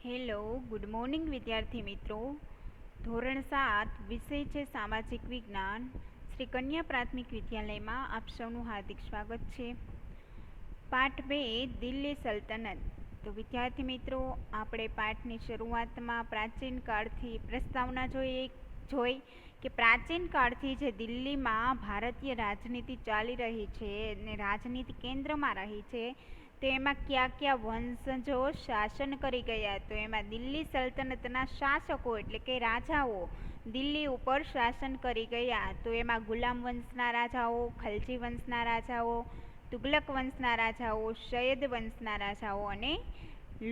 Hello, good morning વિદ્યાર્થી મિત્રો. ધોરણ 7 વિષય છે સામાજિક વિજ્ઞાન. શ્રી કન્યા પ્રાથમિક વિદ્યાલયમાં આપ સૌનું હાર્દિક સ્વાગત છે. પાઠ 2 દિલ્હી સલ્તનત. તો વિદ્યાર્થી મિત્રો, આપણે પાઠની શરૂઆતમાં પ્રાચીન કાળથી પ્રસ્તાવના જોઈ કે પ્રાચીન કાળથી જે દિલ્હીમાં ભારતીય રાજનીતિ ચાલી રહી છે અને રાજનીતિ કેન્દ્રમાં રહી છે, તો એમાં કયા કયા વંશજો શાસન કરી ગયા. તો એમાં દિલ્હી સલ્તનતના શાસકો એટલે કે રાજાઓ દિલ્હી ઉપર શાસન કરી ગયા. તો એમાં ગુલામ વંશના રાજાઓ, ખલજી વંશના રાજાઓ, તુગલક વંશના રાજાઓ, સૈયદ વંશના રાજાઓ અને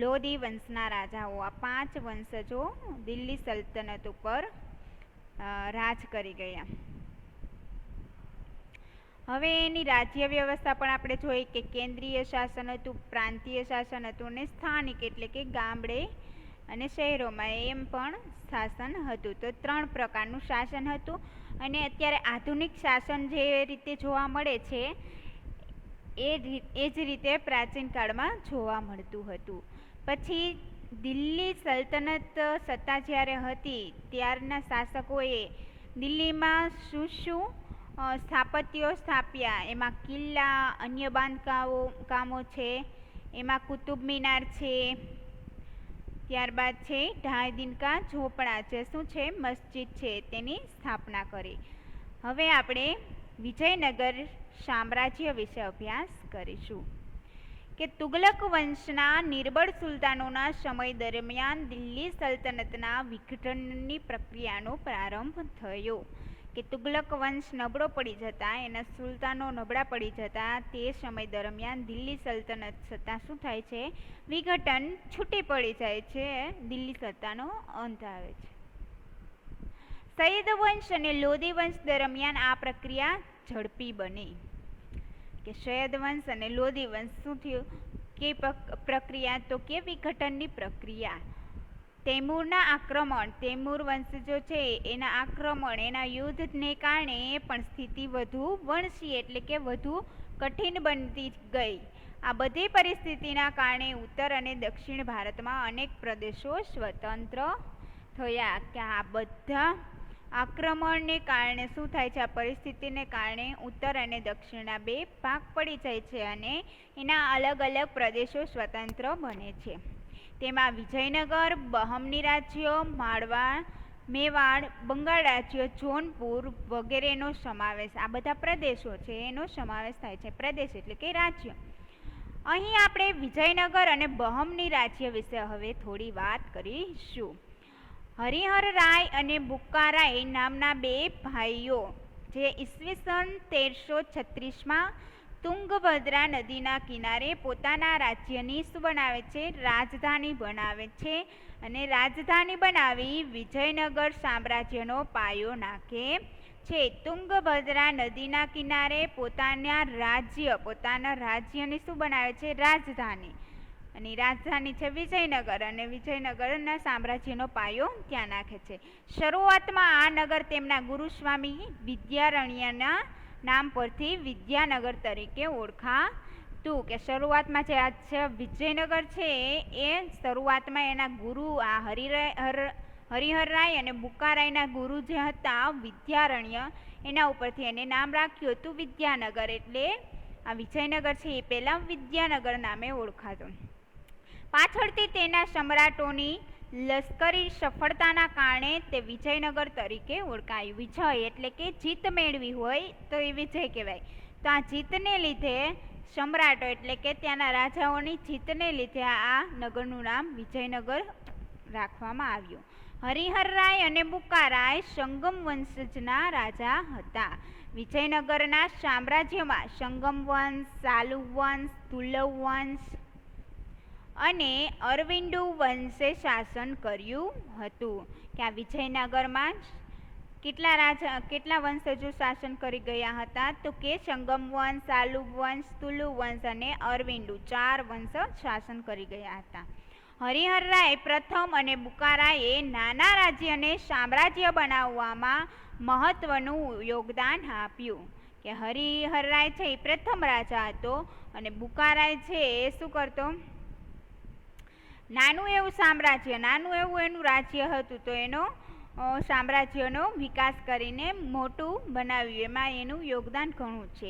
લોધી વંશના રાજાઓ, આ 5 વંશજો દિલ્હી સલ્તનત ઉપર રાજ કરી ગયા. હવે એની રાજ્ય વ્યવસ્થા પણ આપણે જોઈ કે કેન્દ્રીય શાસન હતું, પ્રાંતીય શાસન હતું અને સ્થાનિક એટલે કે ગામડે અને શહેરોમાં એમ પણ શાસન હતું. તો 3 પ્રકારનું શાસન હતું. અને અત્યારે આધુનિક શાસન જે રીતે જોવા મળે છે એ જ રીતે પ્રાચીન કાળમાં જોવા મળતું હતું. પછી દિલ્હી સલ્તનત સત્તા જ્યારે હતી ત્યારના શાસકોએ દિલ્હીમાં શું સ્થાપત્યો સ્થાપ્યા. એમાં કિલ્લા, અન્ય બાંધકામો છે, એમાં કુતુબ મિનાર છે, ત્યારબાદ છે ઢાઈ દિનકા ઝોપડા છે, શું છે મસ્જિદ છે, તેની સ્થાપના કરી. હવે આપણે વિજયનગર સામ્રાજ્ય વિશે અભ્યાસ કરીશું કે તુગલક વંશના નિર્બળ સુલતાનોના સમય દરમિયાન દિલ્હી સલ્તનતના વિઘટનની પ્રક્રિયાનો પ્રારંભ થયો. કે તુગલક વંશ નબળો પડી જતા, એના સુલતાનો નબળા પડી જતા, તે સમય દરમિયાન દિલ્હી સલ્તનત સત્તા શું થાય છે, વિઘટન છૂટી પડી જાય છે, દિલ્હી સત્તાનો અંત આવે છે. સૈયદ વંશ અને લોધી વંશ દરમિયાન આ પ્રક્રિયા ઝડપી બની. કે સૈયદ વંશ અને લોધી વંશ શું થયું, કે પ્રક્રિયા તો કે વિઘટનની પ્રક્રિયા. તૈમૂરના આક્રમણ, તૈમૂર વંશજો છે એના આક્રમણ, એના યુદ્ધને કારણે પણ સ્થિતિ વધુ વણસી એટલે કે વધુ કઠિન બનતી ગઈ. આ બધી પરિસ્થિતિના કારણે ઉત્તર અને દક્ષિણ ભારતમાં અનેક પ્રદેશો સ્વતંત્ર થયા. કે આ બધા આક્રમણને કારણે શું થાય છે, આ પરિસ્થિતિને કારણે ઉત્તર અને દક્ષિણના 2 ભાગ પડી જાય છે અને એના અલગ અલગ પ્રદેશો સ્વતંત્ર બને છે. તેમાં વિજયનગર, બહમની રાજ્યો, માળવા, મેવાડ, બંગાળ રાજ્ય, જોનપુર વગેરેનો સમાવેશ, આ બધા પ્રદેશો છે એનો સમાવેશ થાય છે. પ્રદેશ એટલે કે રાજ્ય. અહીં આપણે વિજયનગર અને બહમની રાજ્ય વિશે હવે થોડી વાત કરીશું. હરિહર રાય અને બુક્કા રાય નામના 2 ભાઈઓ જે ઈસવીસન 1336માં તુંગભદ્રા નદીના કિનારે પોતાના રાજ્યની શું બનાવે છે, રાજધાની બનાવે છે અને રાજધાની બનાવી વિજયનગર સામ્રાજ્યનો પાયો નાખે છે. તુંગભદ્રા નદીના કિનારે પોતાના રાજ્યની શું બનાવે છે, રાજધાની. અને રાજધાની છે વિજયનગર અને વિજયનગરના સામ્રાજ્યનો પાયો ત્યાં નાખે છે. શરૂઆતમાં આ નગર તેમના ગુરુસ્વામી વિદ્યારણ્યના નામ પરથી વિદ્યાનગર તરીકે ઓળખાતું. કે શરૂઆતમાં જે આ વિજયનગર છે એ શરૂઆતમાં એના ગુરુ આ હરિહર રાય અને બુક્કા રાયના ગુરુ જે હતા વિદ્યારણ્ય, એના ઉપરથી એને નામ રાખ્યું હતું વિદ્યાનગર. એટલે આ વિજયનગર છે એ પહેલાં વિદ્યાનગર નામે ઓળખાતું. પાછળથી તેના સમ્રાટોની લશ્કરી સફળતાના કારણે તે વિજયનગર તરીકે ઓળખાયું. વિજય એટલે કે જીત મેળવી હોય તો એ વિજય કહેવાય. તો આ જીતને લીધે સમ્રાટો એટલે કે ત્યાંના રાજાઓની જીતને લીધે આ નગરનું નામ વિજયનગર રાખવામાં આવ્યું. હરિહર રાય અને બુક્કા રાય સંગમ વંશજના રાજા હતા. વિજયનગરના સામ્રાજ્યમાં સંગમ વંશ, સાલુ વંશ, તુલવ વંશ અને અરવિંદુ વંશે શાસન કર્યું હતું. કે આ વિજયનગરમાં કેટલા વંશજો શાસન કરી ગયા હતા, તો કે સંગમ વંશ, સાલુ વંશ, તુલુ વંશ અને અરવિંદુ 4 વંશ શાસન કરી ગયા હતા. હરિહર રાય પ્રથમ અને બુક્કા રાયે નાના રાજ્યને સામ્રાજ્ય બનાવવામાં મહત્વનું યોગદાન આપ્યું. કે હરિહર રાય છે એ પ્રથમ રાજા હતો અને બુક્કા રાય છે એ શું કરતો, નાનું એવું સામ્રાજ્ય, નાનું એવું એનું રાજ્ય હતું, તો એનો સામ્રાજ્યનો વિકાસ કરીને મોટું બનાવ્યું. એમાં એનું યોગદાન ઘણું છે.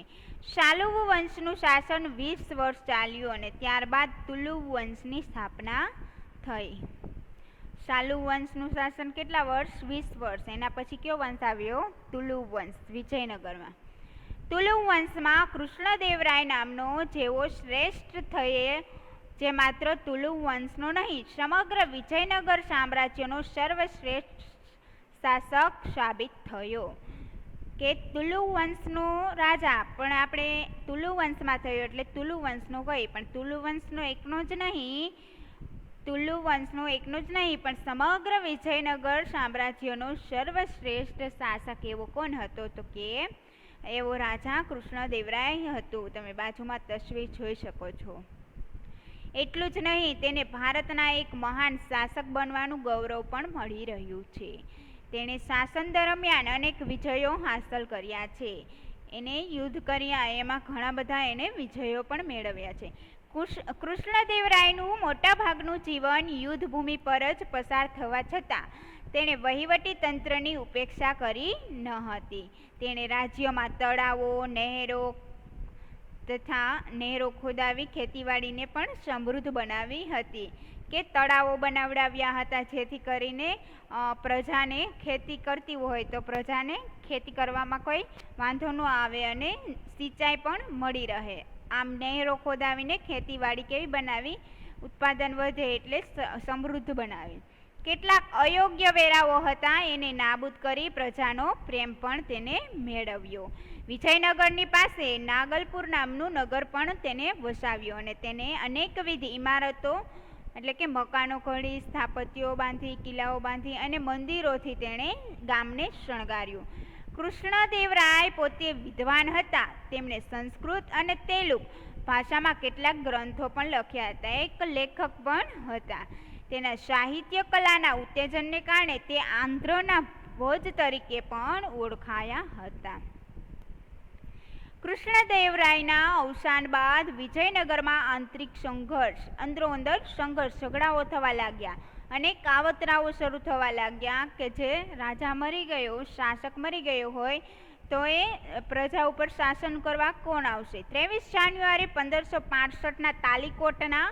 શાલુવ વંશનું શાસન 20 વર્ષ ચાલ્યું અને ત્યારબાદ તુલુવ વંશની સ્થાપના થઈ. શાલુવ વંશનું શાસન કેટલા વર્ષ? 20 વર્ષ. એના પછી કયો વંશ આવ્યો? તુલુવ વંશ વિજયનગરમાં. તુલુવ વંશમાં કૃષ્ણદેવરાય નામનો જેવો શ્રેષ્ઠ થયે, જે માત્ર તુલુવ વંશનો નહીં, સમગ્ર વિજયનગર સામ્રાજ્યનો સર્વશ્રેષ્ઠ શાસક સાબિત થયો. કે તુલુવ વંશનો રાજા, પણ આપણે તુલુવ વંશમાં થયો એટલે તુલુવ વંશનો કઈ, પણ તુલુવ વંશનો એકનો જ નહીં, તુલુવ વંશનો એકનો જ નહીં, પણ સમગ્ર વિજયનગર સામ્રાજ્યનો સર્વશ્રેષ્ઠ શાસક એવો કોણ હતો? તો કે એવો રાજા કૃષ્ણદેવરાય હતું. તમે બાજુમાં તસવીર જોઈ શકો છો. એટલું જ નહીં, તેને ભારતના એક મહાન શાસક બનવાનું ગૌરવ પણ મળી રહ્યું છે. તેણે શાસન દરમિયાન અનેક વિજયો હાંસલ કર્યા છે. એને યુદ્ધ કર્યા, એમાં ઘણા બધા એને વિજયો પણ મેળવ્યા છે. કૃષ્ણદેવરાયનું મોટાભાગનું જીવન યુદ્ધભૂમિ પર જ પસાર થવા છતાં તેણે વહીવટી તંત્રની ઉપેક્ષા કરી ન હતી. તેણે રાજ્યમાં તળાવો, નહેરો ખોદાવી ખેતીવાડીને પણ સમૃદ્ધ બનાવી હતી. કે તળાવો બનાવડાવ્યા હતા, જેથી કરીને પ્રજાને ખેતી કરતી હોય તો પ્રજાને ખેતી કરવામાં કોઈ વાંધો ન આવે અને સિંચાઈ પણ મળી રહે. આમ નહેરો ખોદાવીને ખેતીવાડી કેવી બનાવી? ઉત્પાદન વધે એટલે સમૃદ્ધ બનાવી. કેટલાક અયોગ્ય વેરાઓ હતા, એને નાબૂદ કરી પ્રજાનો પ્રેમ પણ તેને મેળવ્યો. વિજયનગરની પાસે નાગલપુર નામનું નગર પણ તેને વસાવ્યો અને તેને અનેકવિધ ઇમારતો એટલે કે મકાનો ઘડી, સ્થાપત્યો બાંધી, કિલ્લાઓ બાંધી અને મંદિરોથી તેણે ગામને શણગાર્યું. કૃષ્ણદેવરાય પોતે વિદ્વાન હતા. તેમણે સંસ્કૃત અને તેલુગુ ભાષામાં કેટલાક ગ્રંથો પણ લખ્યા હતા. એક લેખક પણ હતા. તેના સાહિત્ય કલાના ઉત્તેજનને કારણે તે આંધ્રના ભોજ તરીકે પણ ઓળખાયા હતા. કૃષ્ણદેવરાયના અવસાન બાદ વિજયનગરમાં આંતરિક સંઘર્ષ, અંદરોઅંદર સંઘર્ષ, ઝઘડાઓ થવા લાગ્યા અને કાવતરાઓ શરૂ થવા લાગ્યા કે જે રાજા મરી ગયો, શાસક મરી ગયો હોય તો એ પ્રજા ઉપર શાસન કરવા કોણ આવશે? 23 જાન્યુઆરી 1565ના તાલીકોટના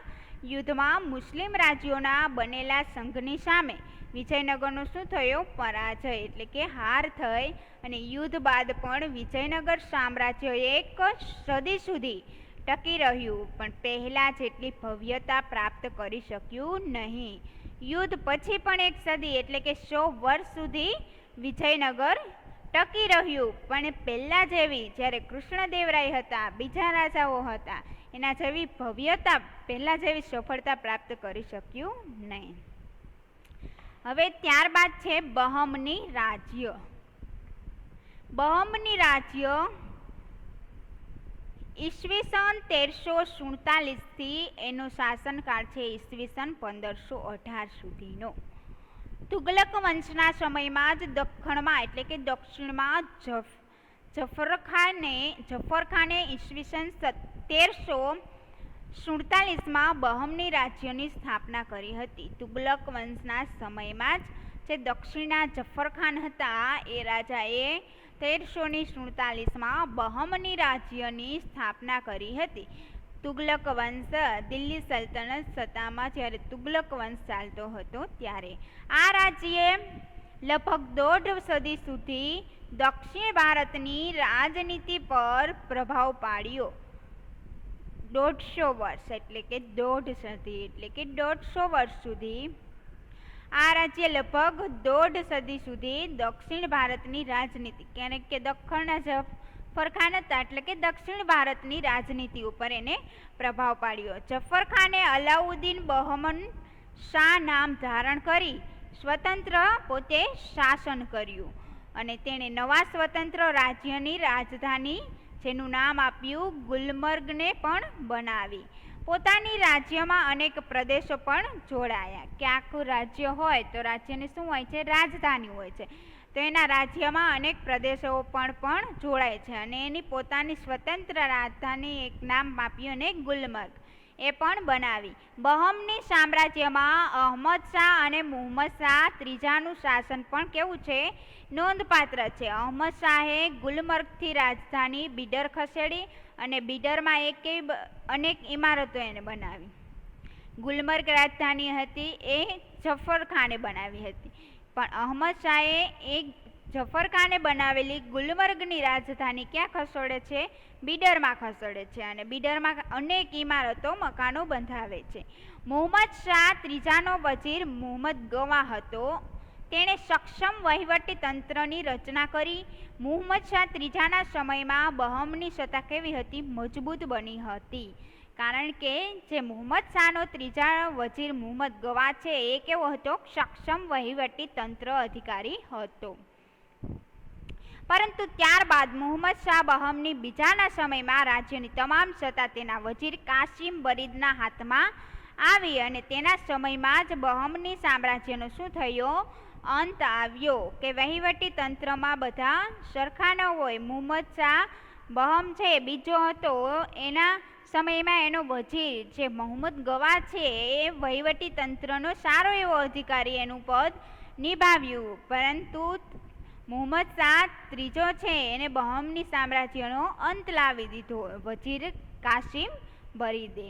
યુદ્ધમાં મુસ્લિમ રાજ્યોના બનેલા સંઘની સામે વિજયનગરનો શું થયો? પરાજય એટલે કે હાર થઈ. અને યુદ્ધ બાદ પણ વિજયનગર સામ્રાજ્ય એક સદી સુધી ટકી રહ્યું, પણ પહેલાં જેટલી ભવ્યતા પ્રાપ્ત કરી શક્યું નહીં. યુદ્ધ પછી પણ એક સદી એટલે કે 100 વર્ષ સુધી વિજયનગર ટકી રહ્યું, પણ પહેલાં જેવી, જ્યારે કૃષ્ણદેવરાય હતા, બીજા રાજાઓ હતા, એના જેવી ભવ્યતા, પહેલાં જેવી સફળતા પ્રાપ્ત કરી શક્યું નહીં. હવે ત્યારબાદ છે બહમની રાજ્ય. બહમની રાજ્ય ઈસવીસન 1347થી એનો શાસનકાળ છે ઈસવીસન 1518 સુધીનો. તુગલક વંશના સમયમાં જ દખ્ખણમાં એટલે કે દક્ષિણમાં જફરખાને ઈસવીસન 1347માં બહમની રાજ્યની સ્થાપના કરી હતી. તુગલક વંશના સમયમાં જ જે દક્ષિણના જફરખાન હતા, એ રાજાએ 1347માં બહમની રાજ્યની સ્થાપના કરી હતી. તુગલક વંશ દિલ્હી સલ્તનત સત્તામાં જ્યારે તુગલક વંશ ચાલતો હતો ત્યારે આ રાજ્યે લગભગ 1.5 સદી સુધી દક્ષિણ ભારતની રાજનીતિ પર પ્રભાવ પાડ્યો. 150 વર્ષ એટલે કે 1.5 સદી એટલે કે 150 વર્ષ સુધી આ રાજ્ય લગભગ 1.5 સદી સુધી દક્ષિણ ભારતની રાજનીતિ, કારણ કે દખ્ખણના જફરખાન હતા એટલે કે દક્ષિણ ભારતની રાજનીતિ ઉપર એને પ્રભાવ પાડ્યો. જફરખાને અલાઉદ્દીન બહમન શાહ નામ ધારણ કરી સ્વતંત્ર પોતે શાસન કર્યું અને તેણે નવા સ્વતંત્ર રાજ્યની રાજધાની, જેનું નામ આપ્યું ગુલમર્ગને પણ બનાવી. પોતાની રાજ્યમાં અનેક પ્રદેશો પણ જોડાયા. કે આખું રાજ્ય હોય તો રાજ્યની શું હોય છે? રાજધાની હોય છે. તો એના રાજ્યમાં અનેક પ્રદેશો પણ જોડાય છે અને એની પોતાની સ્વતંત્ર રાજધાની એક નામ આપ્યું અને ગુલમર્ગ. એ પણ બનાવી. બહમની સામ્રાજ્યમાં અહમદ શાહ અને મુહમ્મદ શાહ ત્રીજાનું શાસન પણ કેવું છે, નોંધપાત્ર છે. અહમદ શાહે ગુલમર્ગથી રાજધાની બીડર ખસેડી અને બીડરમાં અનેક ઇમારતો એને બનાવી. ગુલમર્ગ રાજધાની હતી એ જફર ખાને બનાવી હતી, પણ અહમદ શાહે જફર ખાને બનાવેલી ગુલમર્ગની રાજધાની ક્યાં ખસેડે છે, બીડરમાં ખસેડે છે અને બીડરમાં અનેક ઇમારતો મકાનો બંધાવે છે. મુહમ્મદ શાહ ત્રીજાનો વજીર મુહમ્મદ ગવા હતો. તેણે સક્ષમ વહીવટી તંત્રની રચના કરી. મુહમ્મદ શાહ ત્રીજાના સમયમાં બહમની સત્તા કેવી હતી, મજબૂત બની હતી. કારણ કે જે મુહમ્મદ શાહનો ત્રીજા વજીર મુહમ્મદ ગવા છે એ કેવો હતો, સક્ષમ વહીવટી તંત્ર અધિકારી હતો. પરંતુ ત્યારબાદ મુહમ્મદ શાહ બહમની બીજાના સમયમાં રાજ્યની તમામ સત્તા તેના વજીર કાસિમ બરીદના હાથમાં આવી અને તેના સમયમાં જ બહમની સામ્રાજ્યનો શું થયો, અંત આવ્યો. કે વહીવટી તંત્રમાં બધા સરખા ન હોય. મુહમ્મદ શાહ બહમ છે બીજો હતો, એના સમયમાં એનો વજીર જે મુહમ્મદ ગવા છે એ વહીવટી તંત્રનો સારો એવો અધિકારી એનું પદ નિભાવ્યું. પરંતુ મુહમ્મદ શાહ ત્રીજો છે એને બહમની સામ્રાજ્યનો અંત લાવી દીધો વજીર કાસિમ બરીદે.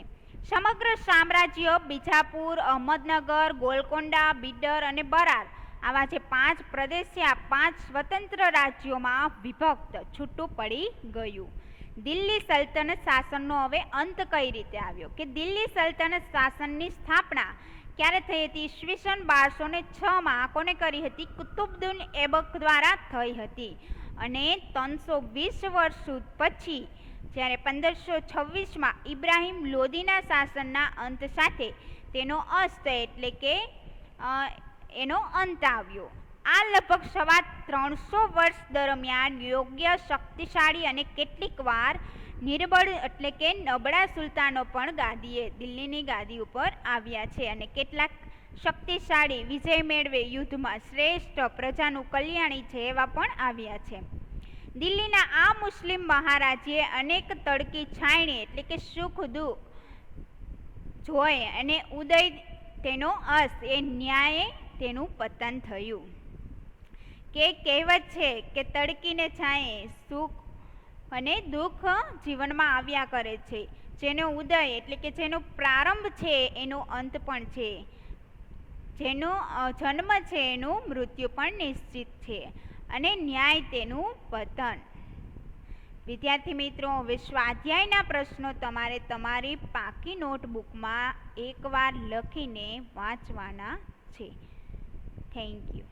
સમગ્ર સામ્રાજ્ય બીજાપુર, અહમદનગર, ગોલકોંડા, બીડર અને બરાર આવા જે 5 પ્રદેશ છે આ 5 સ્વતંત્ર રાજ્યોમાં વિભક્ત છૂટું પડી ગયું. દિલ્હી સલ્તનત શાસનનો હવે અંત કઈ રીતે આવ્યો, કે દિલ્હી સલ્તનત શાસનની સ્થાપના ક્યારે થઈ હતી, ઈસવીસન 1206માં કોને કરી હતી, કુતુબુદ્દીન એબક દ્વારા થઈ હતી. અને 320 વર્ષ પછી જ્યારે 1526માં ઇબ્રાહિમ લોદીના શાસનના અંત સાથે તેનો અસ્ત એટલે કે એનો અંત આવ્યો. આ લગભગ 350 વર્ષ દરમિયાન યોગ્ય, શક્તિશાળી અને કેટલીક વાર નિર્બળ એટલે કે નબળા સુલતાનો પણ દિલ્હીની ગાદી ઉપર આવ્યા છે અને કેટલાક શક્તિશાળી, વિજય મેળવે, યુદ્ધમાં શ્રેષ્ઠ, પ્રજાનું કલ્યાણી છે એવા પણ આવ્યા છે. દિલ્હીના આ મુસ્લિમ મહારાજ્યે અનેક તડકી છાયણી એટલે કે સુખ દુઃખ જોઈ અને ઉદય તેનો અસ્ત એ ન્યાયે તેનું પતન થયું. કે કહેવત છે કે તડકીને છાંયે સુખ અને દુઃખ જીવનમાં આવ્યા કરે છે. જેનો ઉદય એટલે કે જેનો પ્રારંભ છે એનો અંત પણ છે, જેનો જન્મ છે એનું મૃત્યુ પણ નિશ્ચિત છે અને ન્યાય તેનું પતન. વિદ્યાર્થી મિત્રો, હવે સ્વાધ્યાયના પ્રશ્નો તમારે તમારી પાકી નોટબુકમાં એકવાર લખીને વાંચવાના છે. Thank you.